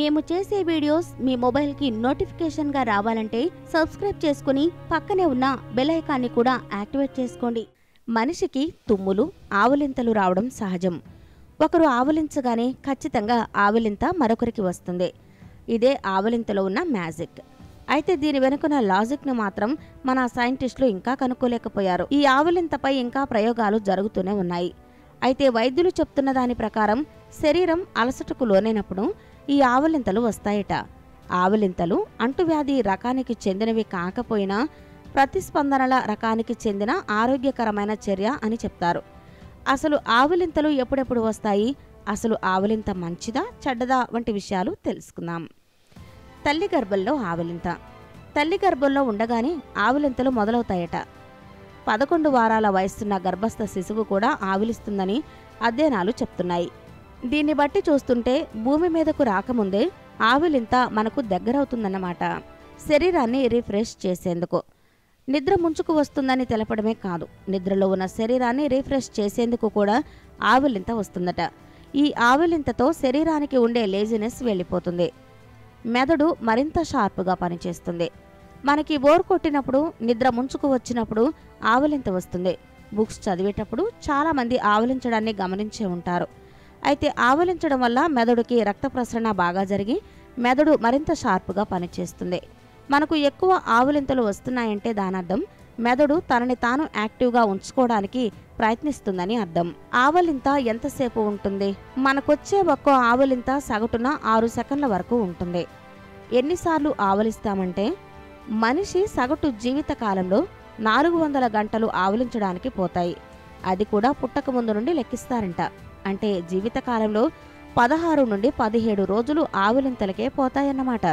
మేము చేసే వీడియోస్ మీ మొబైల్కి నోటిఫికేషన్గా రావాలంటే సబ్స్క్రైబ్ చేసుకుని పక్కనే ఉన్న బెల్ ఐకాన్ని కూడా యాక్టివేట్ చేసుకోండి. మనిషికి తుమ్ములు, ఆవులింతలు రావడం సహజం. ఒకరు ఆవులించగానే ఖచ్చితంగా ఆవులింత మరొకరికి వస్తుంది. ఇదే ఆవులింతలో ఉన్న మ్యాజిక్. అయితే దీని వెనుకున్న లాజిక్ను మాత్రం మన సైంటిస్టులు ఇంకా కనుక్కోలేకపోయారు. ఈ ఆవులింతపై ఇంకా ప్రయోగాలు జరుగుతూనే ఉన్నాయి. అయితే వైద్యులు చెప్తున్న దాని ప్రకారం శరీరం అలసటకు లోనైనప్పుడు ఈ ఆవులింతలు వస్తాయట. ఆవులింతలు అంటువ్యాధి రకానికి చెందినవి కాకపోయినా ప్రతిస్పందనల రకానికి చెందిన ఆరోగ్యకరమైన చర్య అని చెప్తారు. అసలు ఆవులింతలు ఎప్పుడెప్పుడు వస్తాయి, అసలు ఆవులింత మంచిదా చెడ్డదా వంటి విషయాలు తెలుసుకుందాం. తల్లి గర్భంలో ఆవులింత. తల్లి గర్భంలో ఉండగానే ఆవులింతలు మొదలవుతాయట. 11 వారాల వయస్సున్న గర్భస్థ శిశువు కూడా ఆవులిస్తుందని అధ్యయనాలు చెప్తున్నాయి. దీన్ని బట్టి చూస్తుంటే భూమి మీదకు రాకముందే ఆవులింత మనకు దగ్గరవుతుందన్నమాట. శరీరాన్ని రిఫ్రెష్ చేసేందుకు, నిద్ర ముంచుకు వస్తుందని తెలపడమే కాదు, నిద్రలో ఉన్న శరీరాన్ని రిఫ్రెష్ చేసేందుకు కూడా ఆవులింత వస్తుందట. ఈ ఆవులింతతో శరీరానికి ఉండే లేజినెస్ వెళ్ళిపోతుంది. మెదడు మరింత షార్పుగా పనిచేస్తుంది. మనకి బోర్ కొట్టినప్పుడు, నిద్ర ముంచుకు వచ్చినప్పుడు ఆవులింత వస్తుంది. బుక్స్ చదివేటప్పుడు చాలామంది ఆవులించడాన్ని గమనించే ఉంటారు. అయితే ఆవులించడం వల్ల మెదడుకి రక్త ప్రసరణ బాగా జరిగి మెదడు మరింత షార్పుగా పనిచేస్తుంది. మనకు ఎక్కువ ఆవులింతలు వస్తున్నాయంటే దానర్థం మెదడు తనని తాను యాక్టివ్గా ఉంచుకోవడానికి ప్రయత్నిస్తుందని అర్థం. ఆవులింత ఎంతసేపు ఉంటుంది? మనకొచ్చే ఒక్కో ఆవులింత సగటున 6 సెకండ్ల వరకు ఉంటుంది. ఎన్నిసార్లు ఆవులిస్తామంటే మనిషి సగటు జీవిత కాలంలో 400 గంటలు ఆవులించడానికి పోతాయి. అది కూడా పుట్టక ముందు నుండి లెక్కిస్తారంట. అంటే జీవితకాలంలో 16 నుండి 17 రోజులు ఆవులింతలకే పోతాయన్నమాట.